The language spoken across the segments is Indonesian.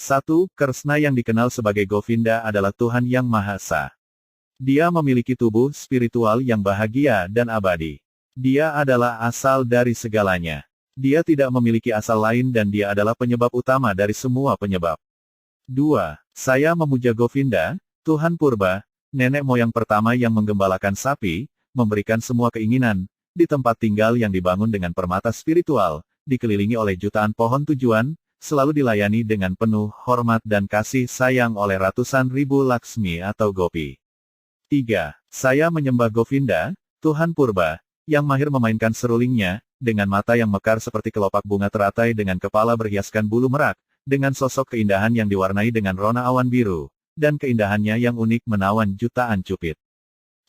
1. Kresna yang dikenal sebagai Govinda adalah Tuhan yang Maha Esa. Dia memiliki tubuh spiritual yang bahagia dan abadi. Dia adalah asal dari segalanya. Dia tidak memiliki asal lain dan dia adalah penyebab utama dari semua penyebab. 2. Saya memuja Govinda, Tuhan Purba, nenek moyang pertama yang menggembalakan sapi, memberikan semua keinginan, di tempat tinggal yang dibangun dengan permata spiritual, dikelilingi oleh jutaan pohon tujuan, selalu dilayani dengan penuh hormat dan kasih sayang oleh ratusan ribu Laksmi atau Gopi. 3. Saya menyembah Govinda, Tuhan Purba, yang mahir memainkan serulingnya, dengan mata yang mekar seperti kelopak bunga teratai dengan kepala berhiaskan bulu merak, dengan sosok keindahan yang diwarnai dengan rona awan biru, dan keindahannya yang unik menawan jutaan cupid.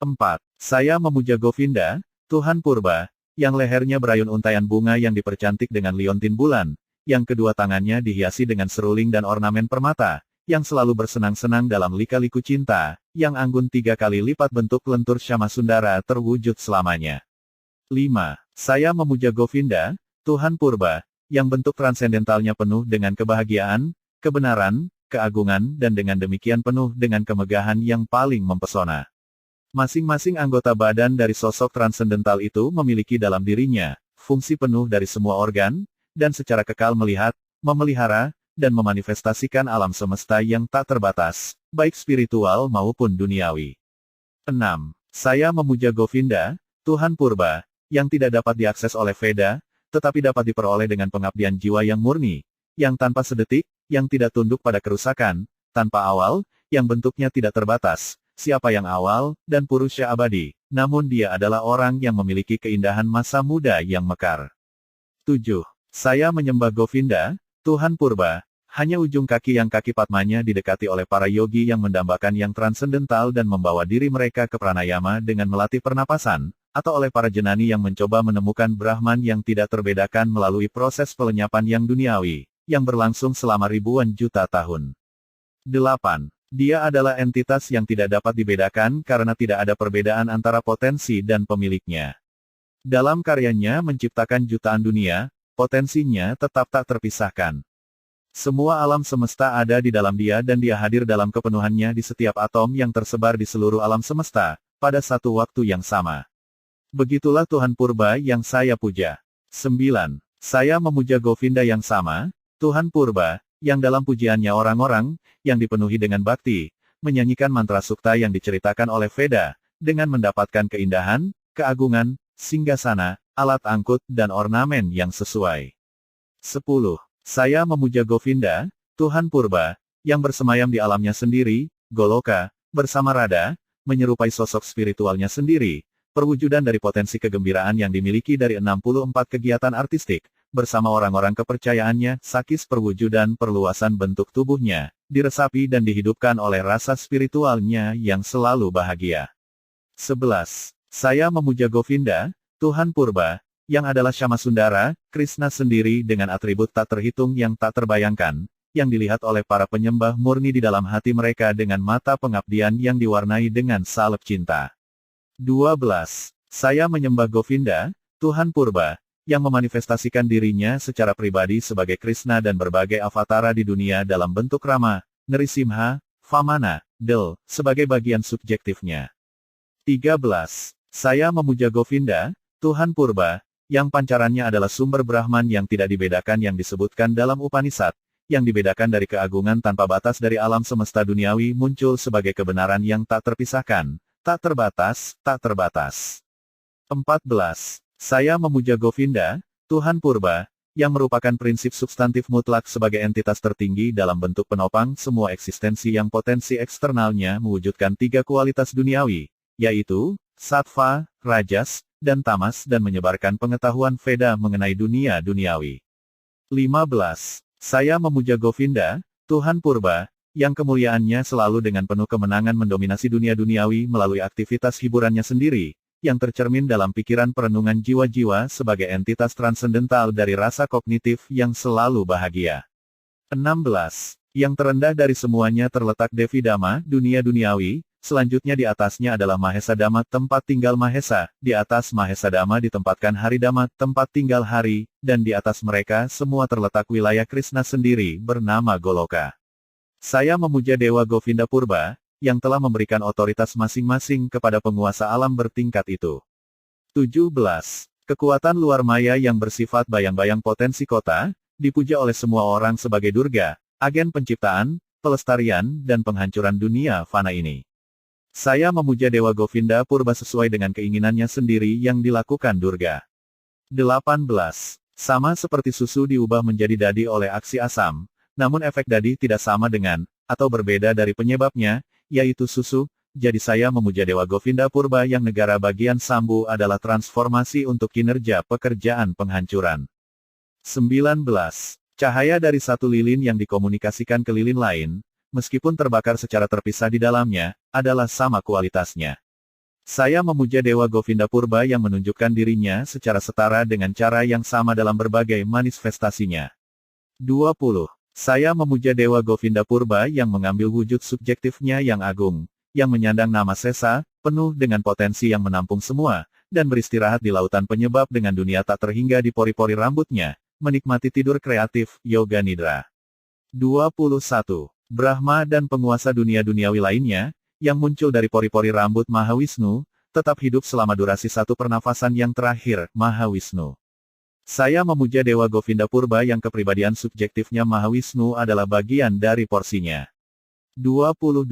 4. Saya memuja Govinda, Tuhan Purba, yang lehernya berayun untaian bunga yang dipercantik dengan liontin bulan, yang kedua tangannya dihiasi dengan seruling dan ornamen permata, yang selalu bersenang-senang dalam lika-liku cinta, yang anggun 3 kali lipat bentuk lentur Syamasundara terwujud selamanya. 5. Saya memuja Govinda, Tuhan Purba, yang bentuk transendentalnya penuh dengan kebahagiaan, kebenaran, keagungan dan dengan demikian penuh dengan kemegahan yang paling mempesona. Masing-masing anggota badan dari sosok transendental itu memiliki dalam dirinya, fungsi penuh dari semua organ, dan secara kekal melihat, memelihara, dan memanifestasikan alam semesta yang tak terbatas, baik spiritual maupun duniawi. 6. Saya memuja Govinda, Tuhan Purba, yang tidak dapat diakses oleh Veda, tetapi dapat diperoleh dengan pengabdian jiwa yang murni, yang tanpa sedetik, yang tidak tunduk pada kerusakan, tanpa awal, yang bentuknya tidak terbatas, siapa yang awal, dan Purusha abadi, namun dia adalah orang yang memiliki keindahan masa muda yang mekar. 7. Saya menyembah Govinda, Tuhan Purba, hanya ujung kaki yang kaki Padmanya didekati oleh para yogi yang mendambakan yang transendental dan membawa diri mereka ke pranayama dengan melatih pernapasan, atau oleh para jenani yang mencoba menemukan Brahman yang tidak terbedakan melalui proses pelenyapan yang duniawi, yang berlangsung selama ribuan juta tahun. 8. Dia adalah entitas yang tidak dapat dibedakan karena tidak ada perbedaan antara potensi dan pemiliknya. Dalam karyanya menciptakan jutaan dunia, potensinya tetap tak terpisahkan. Semua alam semesta ada di dalam dia dan dia hadir dalam kepenuhannya di setiap atom yang tersebar di seluruh alam semesta, pada satu waktu yang sama. Begitulah Tuhan Purba yang saya puja. 9. Saya memuja Govinda yang sama, Tuhan Purba, yang dalam pujiannya orang-orang, yang dipenuhi dengan bakti, menyanyikan mantra sukta yang diceritakan oleh Veda, dengan mendapatkan keindahan, keagungan, singgasana, alat angkut dan ornamen yang sesuai. 10. Saya memuja Govinda, Tuhan Purba, yang bersemayam di alamnya sendiri, Goloka, bersama Radha, menyerupai sosok spiritualnya sendiri, perwujudan dari potensi kegembiraan yang dimiliki dari 64 kegiatan artistik, bersama orang-orang kepercayaannya, sakis perwujudan perluasan bentuk tubuhnya, diresapi dan dihidupkan oleh rasa spiritualnya yang selalu bahagia. 11. Saya memuja Govinda, Tuhan Purba, yang adalah Syamasundara, Krishna sendiri dengan atribut tak terhitung yang tak terbayangkan, yang dilihat oleh para penyembah murni di dalam hati mereka dengan mata pengabdian yang diwarnai dengan salep cinta. 12. Saya menyembah Govinda, Tuhan Purba, yang memanifestasikan dirinya secara pribadi sebagai Krishna dan berbagai avatara di dunia dalam bentuk Rama, Nrisimha, Vamana, Del, sebagai bagian subjektifnya. 13. Saya memuja Govinda, Tuhan Purba, yang pancarannya adalah sumber Brahman yang tidak dibedakan yang disebutkan dalam Upanishad, yang dibedakan dari keagungan tanpa batas dari alam semesta duniawi muncul sebagai kebenaran yang tak terpisahkan, tak terbatas, tak terbatas. 14. Saya memuja Govinda, Tuhan Purba, yang merupakan prinsip substantif mutlak sebagai entitas tertinggi dalam bentuk penopang semua eksistensi yang potensi eksternalnya mewujudkan 3 kualitas duniawi, yaitu, Sattva, Rajas, dan Tamas dan menyebarkan pengetahuan Veda mengenai dunia duniawi. 15. Saya memuja Govinda, Tuhan Purba, yang kemuliaannya selalu dengan penuh kemenangan mendominasi dunia duniawi melalui aktivitas hiburannya sendiri, yang tercermin dalam pikiran perenungan jiwa-jiwa sebagai entitas transendental dari rasa kognitif yang selalu bahagia. 16. Yang terendah dari semuanya terletak Devi Dhamma, dunia duniawi, selanjutnya di atasnya adalah Mahesa Dhamma, tempat tinggal Mahesa, di atas Mahesa Dhamma ditempatkan Hari Dhamma, tempat tinggal Hari, dan di atas mereka semua terletak wilayah Krishna sendiri bernama Goloka. Saya memuja Dewa Govinda Purba, yang telah memberikan otoritas masing-masing kepada penguasa alam bertingkat itu. 17. Kekuatan luar maya yang bersifat bayang-bayang potensi kota, dipuja oleh semua orang sebagai Durga, agen penciptaan, pelestarian, dan penghancuran dunia fana ini. Saya memuja Dewa Govinda Purba sesuai dengan keinginannya sendiri yang dilakukan Durga. 18. Sama seperti susu diubah menjadi dadi oleh aksi asam, namun efek dadi tidak sama dengan, atau berbeda dari penyebabnya, yaitu susu. Jadi saya memuja Dewa Govinda Purba yang negara bagian Sambu adalah transformasi untuk kinerja pekerjaan penghancuran. 19. Cahaya dari satu lilin yang dikomunikasikan ke lilin lain, meskipun terbakar secara terpisah di dalamnya, adalah sama kualitasnya. Saya memuja Dewa Govinda Purba yang menunjukkan dirinya secara setara dengan cara yang sama dalam berbagai manifestasinya. 20. Saya memuja Dewa Govinda Purba yang mengambil wujud subjektifnya yang agung, yang menyandang nama Sesa, penuh dengan potensi yang menampung semua, dan beristirahat di lautan penyebab dengan dunia tak terhingga di pori-pori rambutnya, menikmati tidur kreatif, yoga nidra. 21. Brahma dan penguasa dunia duniawi lainnya, yang muncul dari pori-pori rambut Mahawisnu, tetap hidup selama durasi satu pernafasan yang terakhir, Mahawisnu. Saya memuja Dewa Govinda Purba yang kepribadian subjektifnya Mahawisnu adalah bagian dari porsinya. 22.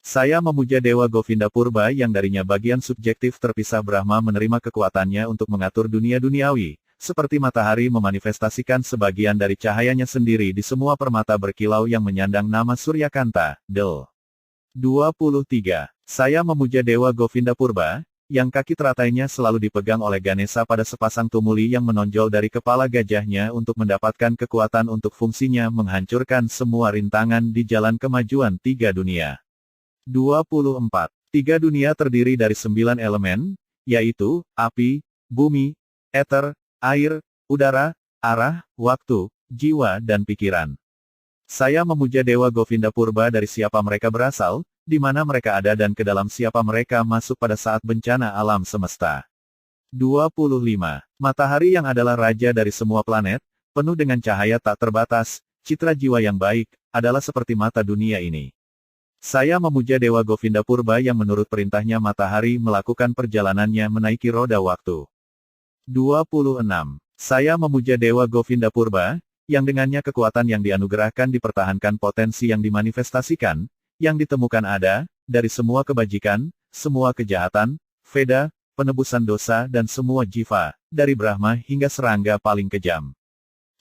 Saya memuja Dewa Govinda Purba yang darinya bagian subjektif terpisah Brahma menerima kekuatannya untuk mengatur dunia duniawi, seperti matahari memanifestasikan sebagian dari cahayanya sendiri di semua permata berkilau yang menyandang nama Suryakanta, Del. 23. Saya memuja Dewa Govinda Purba, yang kaki teratainya selalu dipegang oleh Ganesha pada sepasang tumuli yang menonjol dari kepala gajahnya untuk mendapatkan kekuatan untuk fungsinya menghancurkan semua rintangan di jalan kemajuan tiga dunia. 24. Tiga dunia terdiri dari 9 elemen, yaitu, api, bumi, ether, air, udara, arah, waktu, jiwa dan pikiran. Saya memuja Dewa Govinda Purba dari siapa mereka berasal, di mana mereka ada dan ke dalam siapa mereka masuk pada saat bencana alam semesta. 25. Matahari yang adalah raja dari semua planet, penuh dengan cahaya tak terbatas, citra jiwa yang baik, adalah seperti mata dunia ini. Saya memuja Dewa Govinda Purba yang menurut perintahnya matahari melakukan perjalanannya menaiki roda waktu. 26. Saya memuja Dewa Govinda Purba, yang dengannya kekuatan yang dianugerahkan dipertahankan potensi yang dimanifestasikan, yang ditemukan ada, dari semua kebajikan, semua kejahatan, Veda, penebusan dosa dan semua jiva, dari Brahma hingga serangga paling kejam.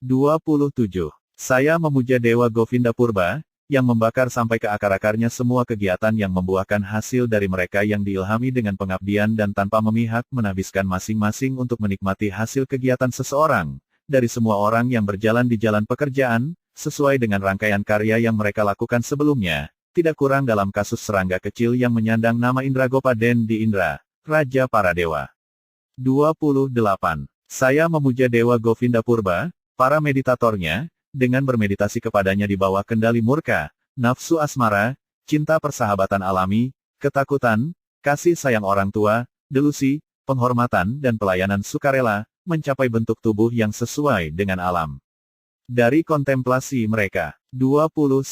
27. Saya memuja Dewa Govinda Purba, yang membakar sampai ke akar-akarnya semua kegiatan yang membuahkan hasil dari mereka yang diilhami dengan pengabdian dan tanpa memihak menhabiskan masing-masing untuk menikmati hasil kegiatan seseorang, dari semua orang yang berjalan di jalan pekerjaan, sesuai dengan rangkaian karya yang mereka lakukan sebelumnya, tidak kurang dalam kasus serangga kecil yang menyandang nama Indragopaden di Indra, Raja para Dewa. 28. Saya memuja Dewa Govinda Purba, para meditatornya, dengan bermeditasi kepadanya di bawah kendali murka, nafsu asmara, cinta persahabatan alami, ketakutan, kasih sayang orang tua, delusi, penghormatan dan pelayanan sukarela, mencapai bentuk tubuh yang sesuai dengan alam. Dari kontemplasi mereka. 29.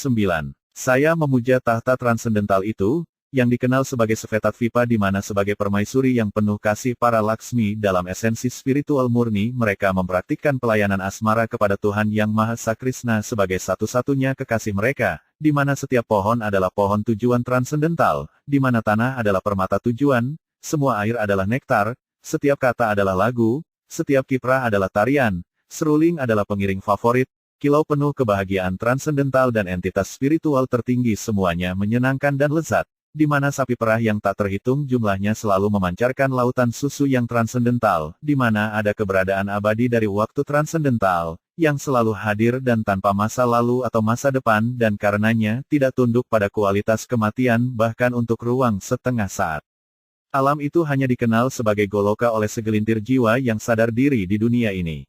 Saya memuja tahta transendental itu, yang dikenal sebagai Svetatvipa di mana sebagai permaisuri yang penuh kasih para Laksmi dalam esensi spiritual murni mereka mempraktikkan pelayanan asmara kepada Tuhan Yang Maha Esa Krishna sebagai satu-satunya kekasih mereka, di mana setiap pohon adalah pohon tujuan transendental, di mana tanah adalah permata tujuan, semua air adalah nektar, setiap kata adalah lagu, setiap kiprah adalah tarian, seruling adalah pengiring favorit, kilau penuh kebahagiaan transendental dan entitas spiritual tertinggi semuanya menyenangkan dan lezat, di mana sapi perah yang tak terhitung jumlahnya selalu memancarkan lautan susu yang transendental, di mana ada keberadaan abadi dari waktu transendental, yang selalu hadir dan tanpa masa lalu atau masa depan dan karenanya tidak tunduk pada kualitas kematian bahkan untuk ruang setengah saat. Alam itu hanya dikenal sebagai goloka oleh segelintir jiwa yang sadar diri di dunia ini.